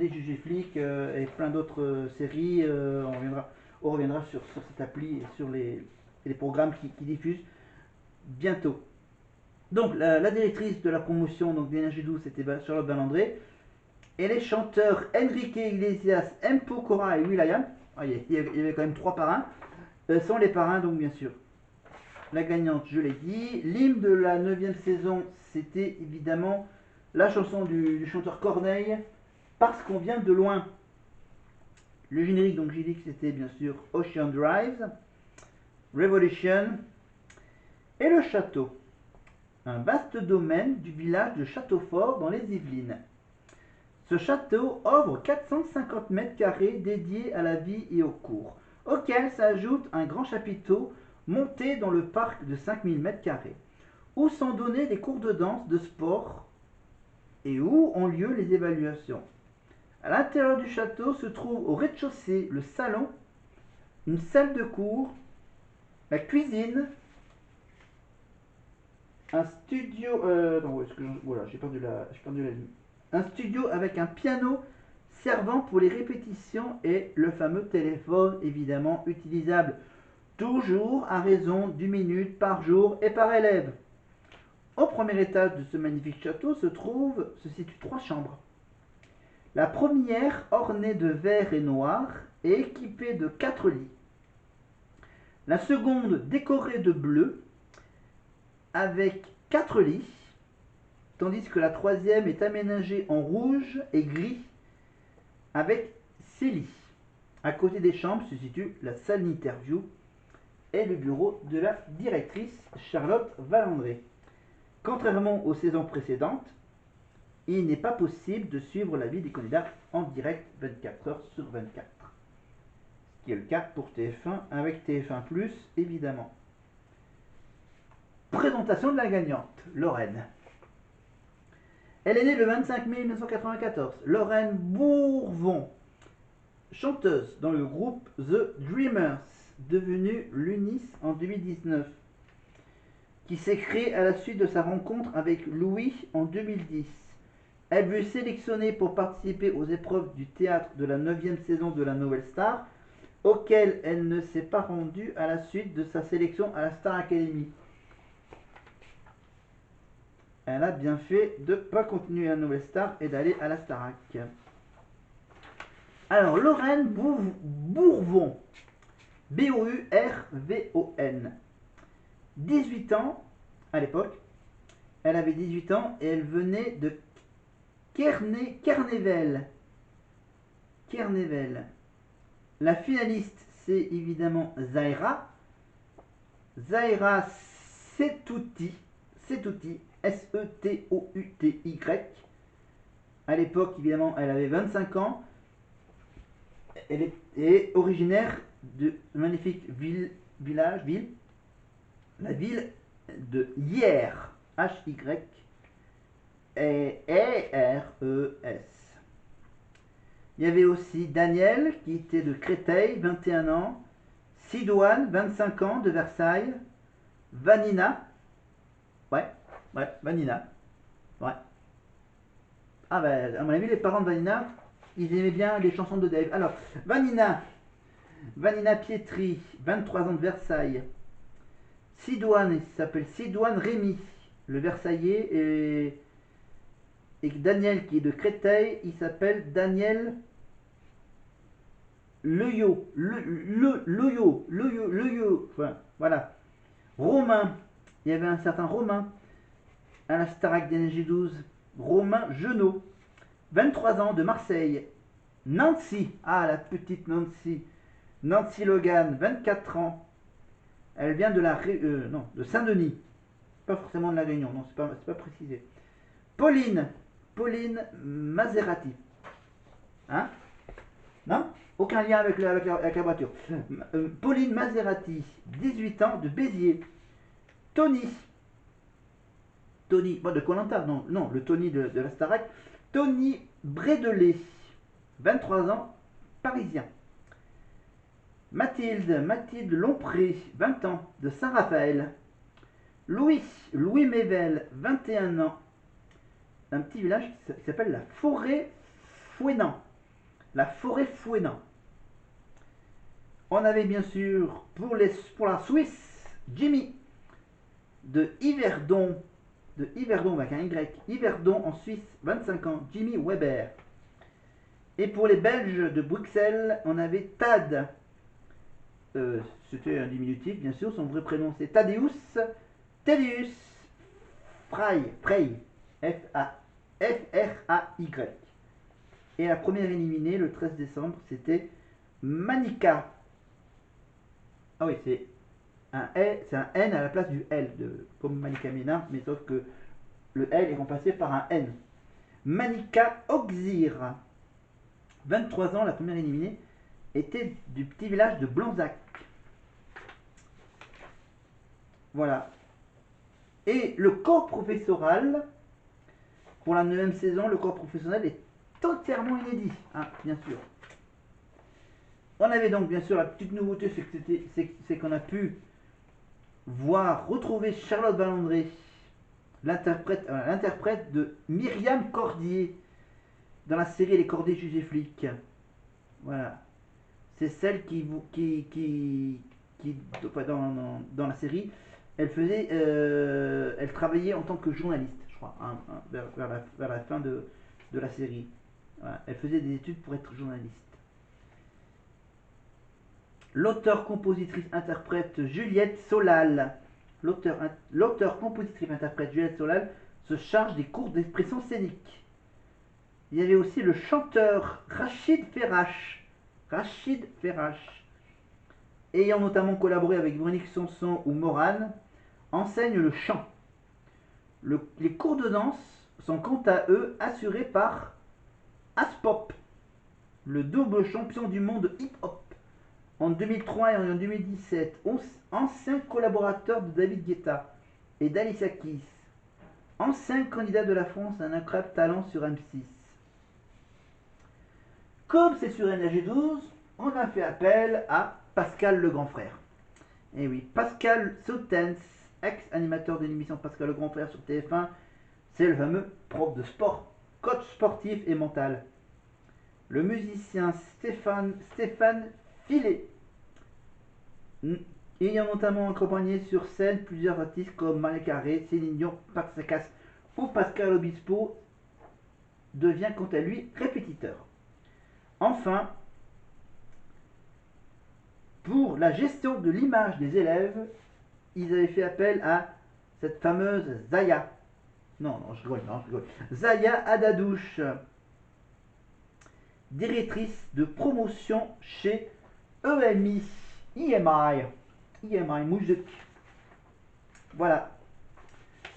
Bandit, Juge et Flic et plein d'autres séries. On reviendra sur cette appli et sur les programmes qui diffusent bientôt. Donc la directrice de la promotion d'Énergie 12, c'était Charlotte Valandré. Et les chanteurs Enrique Iglesias, M. Pokora et will.i.am, il y avait quand même 3 parrains, sont les parrains, donc bien sûr. La gagnante, je l'ai dit. L'hymne de la 9e saison, c'était évidemment la chanson du chanteur Corneille, Parce qu'on vient de loin. Le générique, donc j'ai dit que c'était bien sûr Ocean Drive, Revolution et le château. Un vaste domaine du village de Châteaufort dans les Yvelines. Ce château offre 450 mètres carrés dédiés à la vie et aux cours, auquel s'ajoute un grand chapiteau monté dans le parc de 5000 mètres carrés, où sont donnés des cours de danse, de sport et où ont lieu les évaluations. À l'intérieur du château se trouve au rez-de-chaussée le salon, une salle de cours, la cuisine, un studio. Voilà, j'ai perdu la ligne. Un studio avec un piano servant pour les répétitions et le fameux téléphone évidemment utilisable toujours à raison d'une minute par jour et par élève. Au premier étage de ce magnifique château se situent 3 chambres. La première, ornée de vert et noir, est équipée de 4 lits. La seconde, décorée de bleu, avec 4 lits, tandis que la troisième est aménagée en rouge et gris, avec 6 lits. À côté des chambres se situe la salle d'interview et le bureau de la directrice Charlotte Valandré. Contrairement aux saisons précédentes, il n'est pas possible de suivre la vie des candidats en direct 24 heures sur 24. Ce qui est le cas pour TF1 avec TF1+, évidemment. Présentation de la gagnante, Lorraine. Elle est née le 25 mai 1994. Lorraine Bourvon, chanteuse dans le groupe The Dreamers, devenu l'UNIS en 2019, qui s'est créé à la suite de sa rencontre avec Louis en 2010. Elle fut sélectionnée pour participer aux épreuves du théâtre de la 9e saison de la Nouvelle Star, auquel elle ne s'est pas rendue à la suite de sa sélection à la Star Academy. Elle a bien fait de ne pas continuer à la Nouvelle Star et d'aller à la Starac. Alors, Lorraine Bourvon, B-O-U-R-V-O-N, 18 ans à l'époque. Elle avait 18 ans et elle venait de Kernevel. La finaliste, c'est évidemment Zaira Setouti, S-E-T-O-U-T-Y. À l'époque, évidemment, elle avait 25 ans. Elle est originaire de magnifique ville, la ville de Hyères, H-Y-E-R-E-S. Il y avait aussi Daniel, qui était de Créteil, 21 ans. Sidoine, 25 ans, de Versailles. Vanina. Vanina. Ouais. Ah ben, à mon avis, les parents de Vanina, ils aimaient bien les chansons de Dave. Alors, Vanina Pietri, 23 ans de Versailles. Sidoine, il s'appelle Sidoine Rémy, le Versaillais. Et Daniel, qui est de Créteil, il s'appelle Daniel Leyo. Enfin, voilà. Romain, il y avait un certain Romain à la Starac d'Énergie 12. Romain Genot, 23 ans, de Marseille. Nancy, la petite Nancy. Nancy Logan, 24 ans. Elle vient de de Saint-Denis. Pas forcément de la Réunion, non, c'est pas précisé. Pauline Maserati. Hein? Non? Aucun lien avec la voiture. Pauline Maserati, 18 ans, de Béziers. Tony, de Koh-Lanta, non, le Tony de la Starac. Tony Brédelé, 23 ans, parisien. Mathilde Lompré, 20 ans, de Saint-Raphaël. Louis Mével, 21 ans, un petit village qui s'appelle la Forêt-Fouenant. La forêt fouenant. On avait bien sûr pour la Suisse, Jimmy de Yverdon avec un Y, Yverdon en Suisse, 25 ans, Jimmy Weber. Et pour les Belges de Bruxelles, on avait Tad. C'était un diminutif, bien sûr, son vrai prénom c'est Thaddeus Frey, F-R-A-Y. Et la première éliminée, le 13 décembre, c'était Manika. Ah oui, c'est un N à la place du L, comme Manika Ménard, mais sauf que le L est remplacé par un N. Manika Oxir, 23 ans, la première éliminée, était du petit village de Blanzac. Voilà. Et le corps professoral, pour la 9e saison, le corps professionnel est totalement inédit, hein, bien sûr. On avait donc bien sûr la petite nouveauté, c'est qu'on a pu retrouver Charlotte Ballandré, l'interprète de Myriam Cordier dans la série Les Cordiers jugés flics. Voilà. C'est celle dans la série, elle travaillait en tant que journaliste, je crois, hein, vers la fin de la série. Voilà. Elle faisait des études pour être journaliste. L'auteur-compositrice-interprète Juliette Solal. L'auteur-compositrice-interprète Juliette Solal se charge des cours d'expression scénique. Il y avait aussi le chanteur Rachid Ferrache, ayant notamment collaboré avec Véronique Sanson ou Morane, enseigne le chant. Les cours de danse sont quant à eux assurés par Aspop, le double champion du monde hip-hop en 2003 et en 2017, ancien collaborateur de David Guetta et d'Alicia Keys, ancien candidat de la France à un incroyable talent sur M6. Comme c'est sur NRJ12, on a fait appel à Pascal le grand frère. Et oui, Pascal Sautens, ex-animateur de l'émission Pascal le grand frère sur TF1, c'est le fameux prof de sport, coach sportif et mental. Le musicien Stéphane Filet, ayant notamment accompagné sur scène plusieurs artistes comme Marie Carré, Céline Dion, Pat Sakas ou Pascal Obispo, devient quant à lui répétiteur. Enfin, pour la gestion de l'image des élèves, ils avaient fait appel à cette fameuse Zaya. Non, je rigole. Zaya Adadouche, directrice de promotion chez EMI, Moujek. Voilà.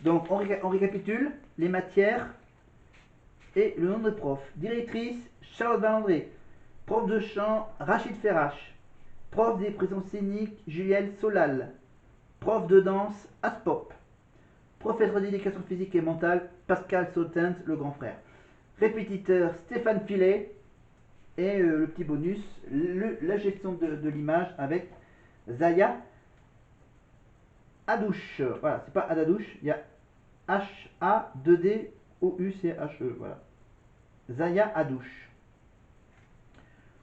Donc, on récapitule les matières et le nom de prof. Directrice, Charlotte Ballandré. Prof de chant, Rachid Ferrache. Prof d'expression scénique, Juliette Solal. Prof de danse, Aspop. Professeur d'éducation physique et mentale, Pascal Sautens, le grand frère. Répétiteur, Stéphane Filet. Et le petit bonus, la gestion de l'image avec Zaya Adouche. Voilà, c'est pas Adadouche, il y a H-A-2-D-O-U-C-H-E. Voilà. Zaya Adouche.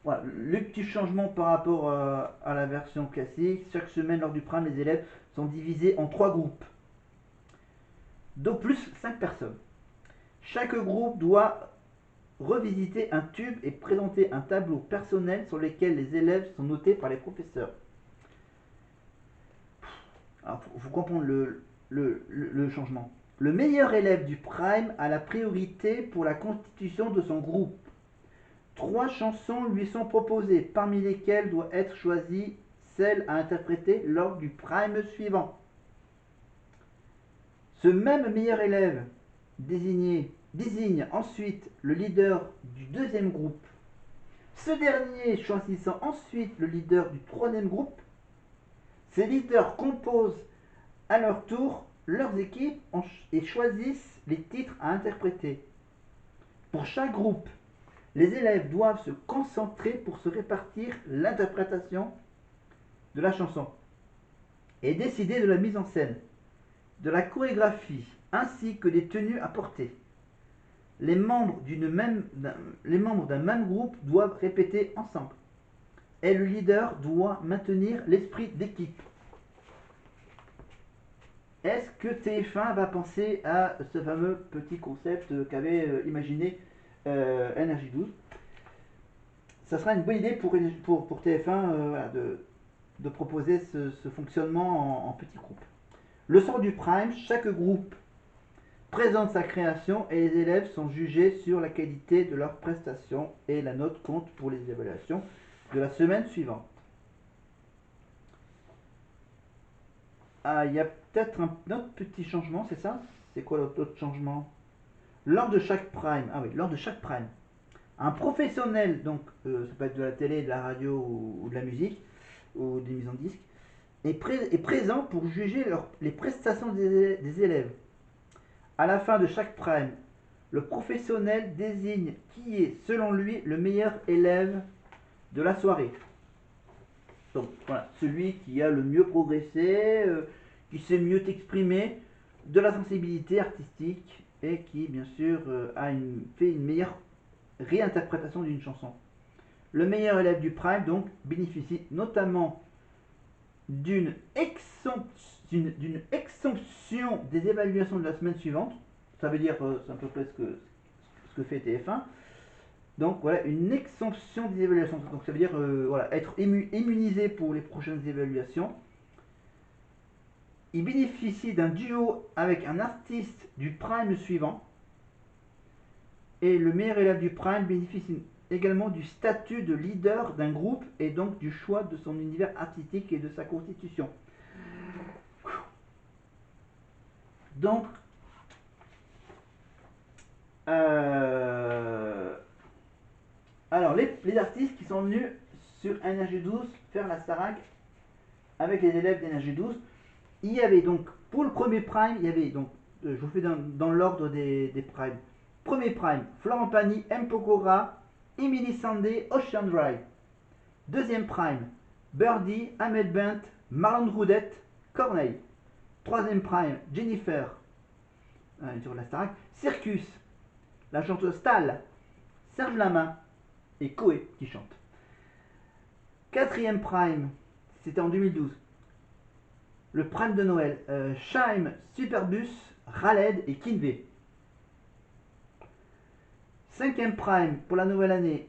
Voilà, le petit changement par rapport à la version classique. Chaque semaine, lors du prime, les élèves sont divisés en 3 groupes, d'au plus 5 personnes. Chaque groupe doit revisiter un tube et présenter un tableau personnel sur lequel les élèves sont notés par les professeurs. Alors, faut comprendre le changement. Le meilleur élève du prime a la priorité pour la constitution de son groupe. 3 chansons lui sont proposées, parmi lesquelles doit être choisie celle à interpréter lors du prime suivant. Ce même meilleur élève désigne ensuite le leader du 2e groupe. Ce dernier choisissant ensuite le leader du 3e groupe, ces leaders composent à leur tour leurs équipes et choisissent les titres à interpréter. Pour chaque groupe, les élèves doivent se concentrer pour se répartir l'interprétation de la chanson et décider de la mise en scène, de la chorégraphie ainsi que des tenues à porter. les membres d'un même groupe doivent répéter ensemble. Et le leader doit maintenir l'esprit d'équipe. Est-ce que TF1 va penser à ce fameux petit concept qu'avait imaginé NRJ12? Ça sera une bonne idée pour TF1 voilà, de proposer ce fonctionnement en petits groupes. Leçon du Prime, chaque groupe présente sa création et les élèves sont jugés sur la qualité de leurs prestations et la note compte pour les évaluations de la semaine suivante. Ah, il y a peut-être un autre petit changement, c'est ça? C'est quoi l'autre changement? Lors de chaque Prime, ah oui, lors de chaque Prime, un professionnel, donc ça peut être de la télé, de la radio ou de la musique, ou des mises en disque, est présent pour juger les prestations des élèves. À la fin de chaque Prime, le professionnel désigne qui est, selon lui, le meilleur élève de la soirée. Donc voilà, celui qui a le mieux progressé, qui sait mieux exprimer, de la sensibilité artistique et qui, bien sûr, fait une meilleure réinterprétation d'une chanson. Le meilleur élève du Prime, donc, bénéficie notamment d'une exemption des évaluations de la semaine suivante. Ça veut dire, c'est à peu près ce que fait TF1. Donc voilà, une exemption des évaluations. Donc ça veut dire voilà, être immunisé pour les prochaines évaluations. Il bénéficie d'un duo avec un artiste du Prime suivant. Et le meilleur élève du Prime bénéficie également du statut de leader d'un groupe et donc du choix de son univers artistique et de sa constitution. Donc, alors les artistes qui sont venus sur NRJ12 faire la Starac avec les élèves d'NRJ12, il y avait donc, pour le premier Prime, il y avait donc, je vous fais dans l'ordre des Primes. Premier Prime, Florent Pagny, M. Pokora, Emily Sandé, Ocean Drive. Deuxième Prime, Birdie, Ahmed Bent, Marlon Roudette, Corneille. Troisième Prime, Jennifer, sur la Starac, Circus, la chanteuse Tal, Serge Lamain et Koé qui chante. Quatrième Prime, c'était en 2012. Le Prime de Noël, Scheim, Superbus, Raled et Kinvey. Cinquième Prime, pour la nouvelle année,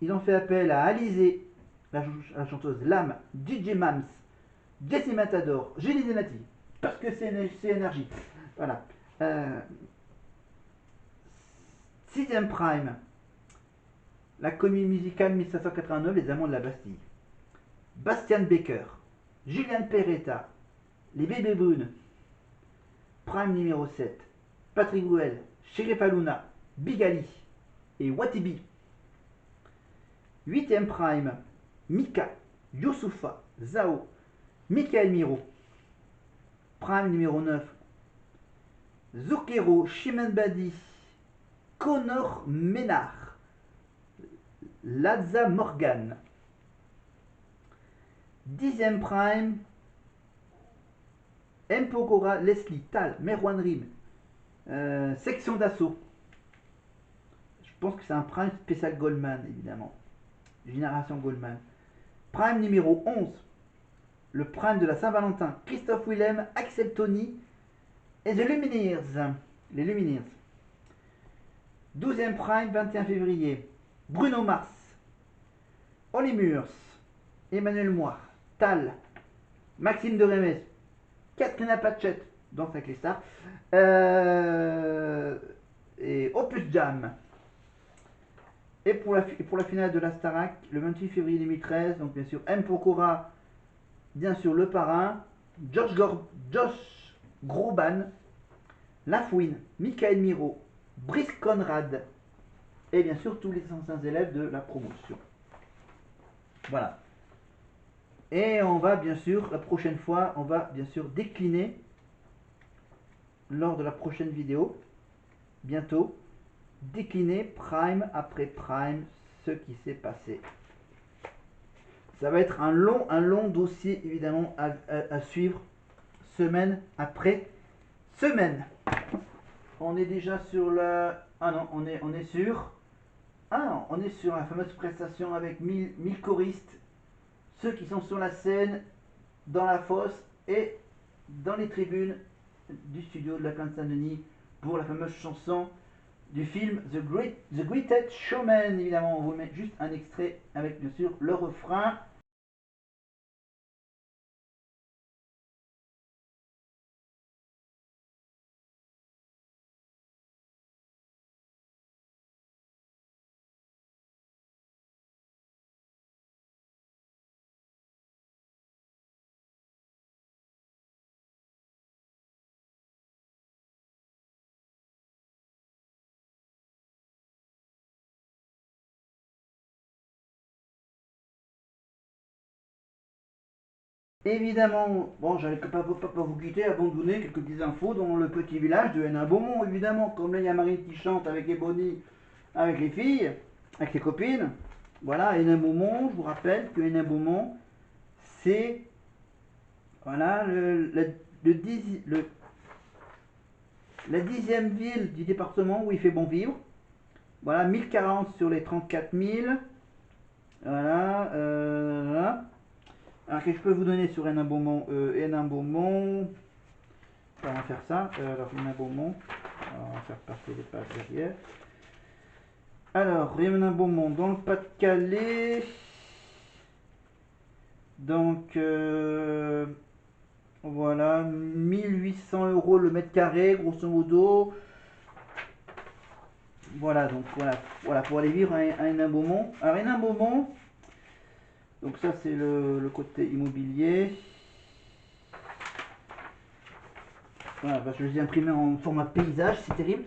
ils ont fait appel à Alizé, la chanteuse Lame, DJ Mams, Jessie Matador, Julie Zenati, parce que c'est énergie. Voilà. Sixième Prime, la comédie musicale 1589, Les Amants de la Bastille. Bastian Becker, Julian Peretta, Les Bébés Brunes. Prime numéro 7, Patrick Bruel, Sheriff Aluna, Big Ali et Watibi. Huitième Prime, Mika, Youssoufa, Zao, Michael Miro. Prime numéro 9, Zucchero, Chimène Badi, Connor Ménard, Lazza Morgan. Dixième Prime, M. Pokora, Leslie, Tal, Merwan Rim, Section d'Assaut. Je pense que c'est un Prime spécial Goldman, évidemment. Génération Goldman. Prime numéro 11, le Prime de la Saint-Valentin, Christophe Willem, Axel Tony et The Lumineers. Les Lumineers. 12e Prime, 21 février, Bruno Mars, Oli Murs, Emmanuel Moir, Tal, Maxime de Rémez, Katrina Patchett, dans avec les stars, et Opus Jam. Et pour la finale de la Starac, le 28 février 2013, donc bien sûr M. Pokora, bien sûr le parrain, Josh Groban, Lafouine, Michael Miro, Brice Conrad, et bien sûr tous les anciens élèves de la promotion. Voilà. Et on va bien sûr, la prochaine fois, on va bien sûr décliner, lors de la prochaine vidéo, bientôt, décliner Prime après Prime ce qui s'est passé. Ça va être un long dossier évidemment à suivre, semaine après semaine. On est déjà sur la... Ah non, on est sur. Ah non, on est sur la fameuse prestation avec 1000 choristes, ceux qui sont sur la scène, dans la fosse et dans les tribunes du studio de la Plaine Saint-Denis pour la fameuse chanson du film The Greatest Showman. Évidemment, on vous met juste un extrait avec bien sûr le refrain. Évidemment, bon, j'allais pas vous quitter avant de vous donner quelques petites infos dans le petit village de Hénin-Beaumont, évidemment. Comme là, il y a Marine qui chante avec Ebony, avec les filles, avec les copines. Voilà, Hénin-Beaumont, je vous rappelle que Hénin-Beaumont, c'est voilà, la 10e ville du département où il fait bon vivre. Voilà, 1040 sur les 34 000. Voilà, voilà. Alors, qu'est-ce que je peux vous donner sur Hénin-Beaumont Hénin-Beaumont, on va faire ça. Alors, Hénin-Beaumont, on va faire passer les pages derrière. Alors, Hénin-Beaumont, dans le Pas-de-Calais. Donc, voilà, 1800 € le mètre carré, grosso modo. Voilà, donc voilà pour aller vivre à Hénin-Beaumont. Alors, Hénin-Beaumont, donc ça c'est le côté immobilier. Voilà, parce que je les ai imprimés en format paysage, c'est terrible.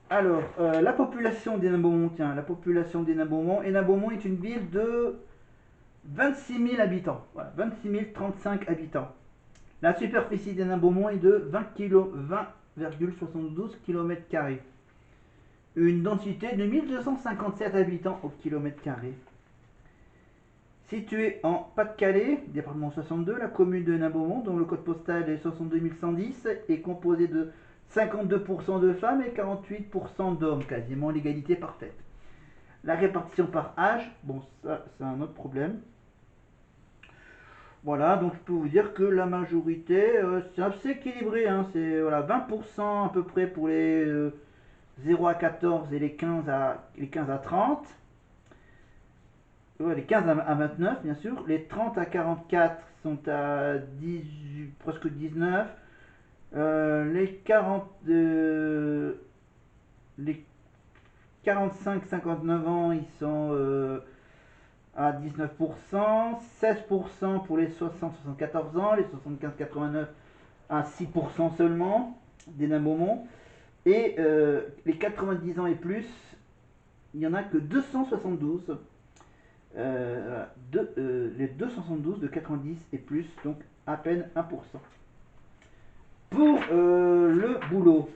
Alors, la population d'Hénin-Beaumont, tiens, la population d'Hénin-Beaumont. Hénin-Beaumont est une ville de 26 000 habitants. Voilà, 26 035 habitants. La superficie d'Hénin-Beaumont est de 20,72 km². Une densité de 1257 habitants au kilomètre carré. Située en Pas-de-Calais, département 62, la commune de Hénin-Beaumont, dont le code postal est 62 110, est composée de 52% de femmes et 48% d'hommes, quasiment l'égalité parfaite. La répartition par âge, bon ça c'est un autre problème. Voilà, donc je peux vous dire que la majorité, c'est assez équilibré, hein, c'est voilà, 20% à peu près pour les 0 à 14 et les 15 à 30. Ouais, les 15 à 29, bien sûr. Les 30 à 44 sont à 18, presque 19. Les 40, les 45-59 ans, ils sont à 19%. 16% pour les 60-74 ans. Les 75-89 à 6% seulement d'Hénin-Beaumont. Et les 90 ans et plus, il n'y en a que 272. Les 272 de 90 et plus, donc à peine 1%. Pour le boulot,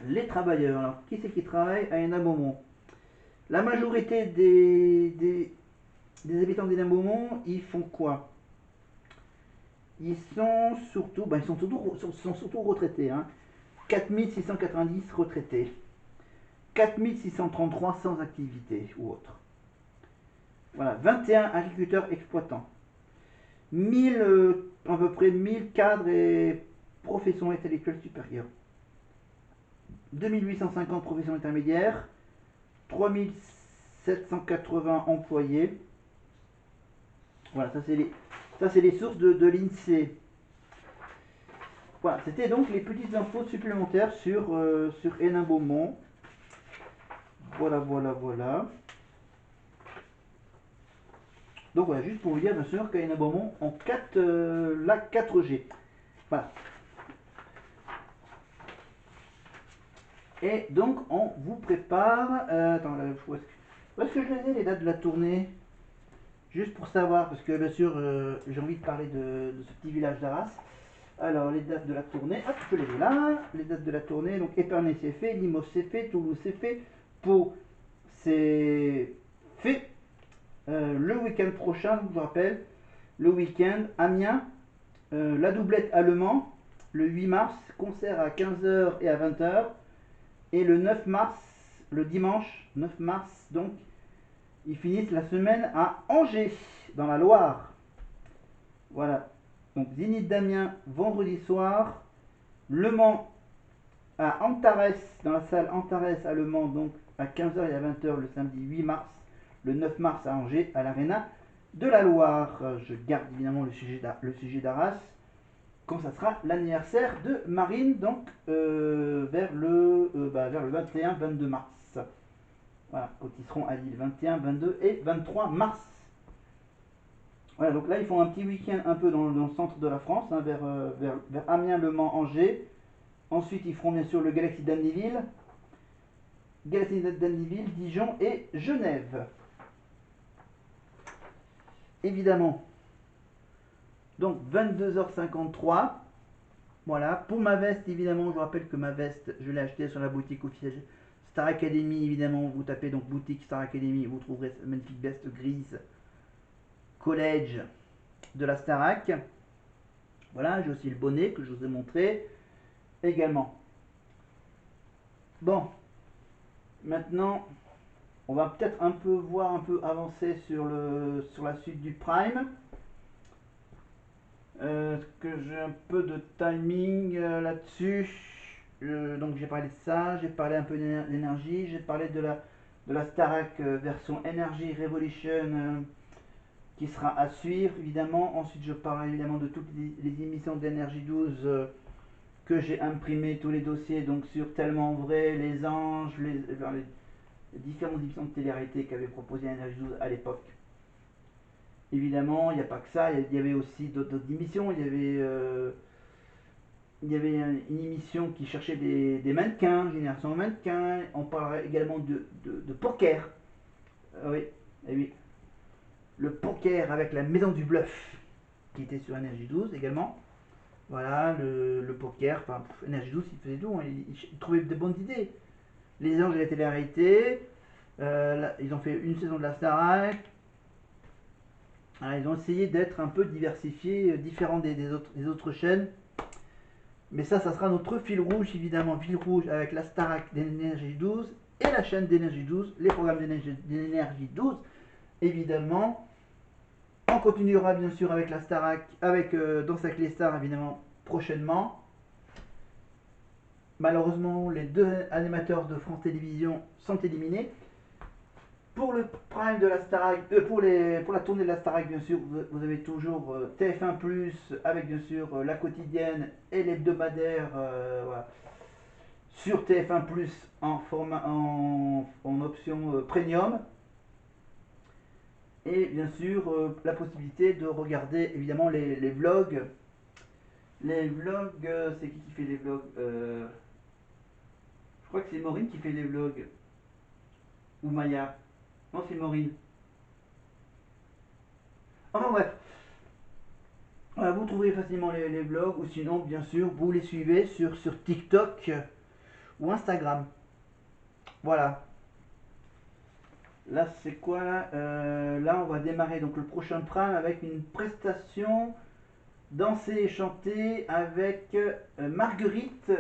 les travailleurs, alors qui c'est qui travaille à Hénin-Beaumont? La majorité des habitants d'Hénin-Beaumont, ils font quoi? Ils sont surtout, sont surtout retraités, hein. 4690 retraités, 4633 sans activité ou autre. Voilà, 21 agriculteurs exploitants, 1000, à peu près 1000 cadres et professions intellectuelles supérieures, 2850 professions intermédiaires, 3780 employés. Voilà, ça c'est les sources de l'INSEE. Voilà, c'était donc les petites infos supplémentaires sur Hénin-Beaumont. Voilà. Donc voilà, juste pour vous dire bien sûr qu'à Hénin-Beaumont, on capte la 4G. Voilà. Et donc on vous prépare. Attends, là, où est-ce que je les ai les dates de la tournée? Juste pour savoir, parce que bien sûr j'ai envie de parler de ce petit village d'Arras. Alors les dates de la tournée, hop, je les ai là. Les dates de la tournée, donc Épernay c'est fait, Limoges c'est fait, Toulouse c'est fait, Pau c'est fait. Le week-end prochain, je vous rappelle, le week-end, Amiens, la doublette allemand, le 8 mars, concert à 15 h et à 20 h. Et le 9 mars, le dimanche 9 mars, donc, ils finissent la semaine à Angers, dans la Loire. Voilà. Donc Zénith d'Amiens, vendredi soir. Le Mans à Antares, dans la salle Antares à Le Mans, donc à 15 h et à 20 h le samedi 8 mars. Le 9 mars à Angers, à l'Arena de la Loire. Je garde évidemment le sujet d'Arras, quand ça sera l'anniversaire de Marine, donc vers le 21-22 mars. Voilà, quand ils seront à Lille, 21, 22 et 23 mars. Voilà, donc là ils font un petit week-end un peu dans le centre de la France, hein, vers Amiens, Le Mans, Angers. Ensuite ils feront bien sûr le Galaxy d'Amnéville, Dijon et Genève. Évidemment. Donc 22h53. Voilà, pour ma veste, évidemment, je vous rappelle que ma veste, je l'ai achetée sur la boutique officielle Star Academy, évidemment, vous tapez donc boutique Star Academy, vous trouverez cette magnifique veste grise college de la Starac. Voilà, j'ai aussi le bonnet que je vous ai montré également. Bon, maintenant, on va peut-être un peu avancer sur la suite du Prime. Que j'ai un peu de timing là-dessus. Donc j'ai parlé de ça, j'ai parlé un peu d'énergie, j'ai parlé de la Starac version Energy Revolution qui sera à suivre évidemment. Ensuite je parle évidemment de toutes les émissions d'Energy 12 que j'ai imprimé, tous les dossiers donc sur Tellement Vrai, Les Anges, les différentes émissions de télé-réalité qu'avait proposé Energy 12 à l'époque. Évidemment, il n'y a pas que ça, il y avait aussi d'autres émissions. Il y avait une émission qui cherchait des mannequins, Génération Mannequin. On parlerait également de poker. Oui, et oui. Le poker avec la Maison du Bluff, qui était sur Énergie 12 également. Voilà, le poker. Enfin, Énergie 12, il faisait tout. Hein, il trouvait de bonnes idées. Les Anges de la télé-réalité. Ils ont fait une saison de la Starac. Alors, ils ont essayé d'être un peu diversifiés, différents des autres chaînes. Mais ça sera notre fil rouge, évidemment. Fil rouge avec la Starac d'Énergie 12 et la chaîne d'Énergie 12, les programmes d'Énergie 12, évidemment. On continuera bien sûr avec la Starac, avec Dans sa clé star, évidemment, prochainement. Malheureusement, les deux animateurs de France Télévisions sont éliminés. Pour le prime de la Starac, pour la tournée de la Starac, bien sûr, vous avez toujours TF1+, avec bien sûr la quotidienne et l'hebdomadaire voilà, sur TF1+, en option premium. Et bien sûr, la possibilité de regarder évidemment les vlogs. Les vlogs, c'est qui fait les vlogs Je crois que c'est Maureen qui fait les vlogs. Ou Maya. Non, c'est Maureen. Enfin bref, vous trouverez facilement les vlogs, ou sinon, bien sûr, vous les suivez sur TikTok ou Instagram. Voilà. Là, c'est quoi là Là, on va démarrer donc le prochain prime avec une prestation dansée et chantée avec Marguerite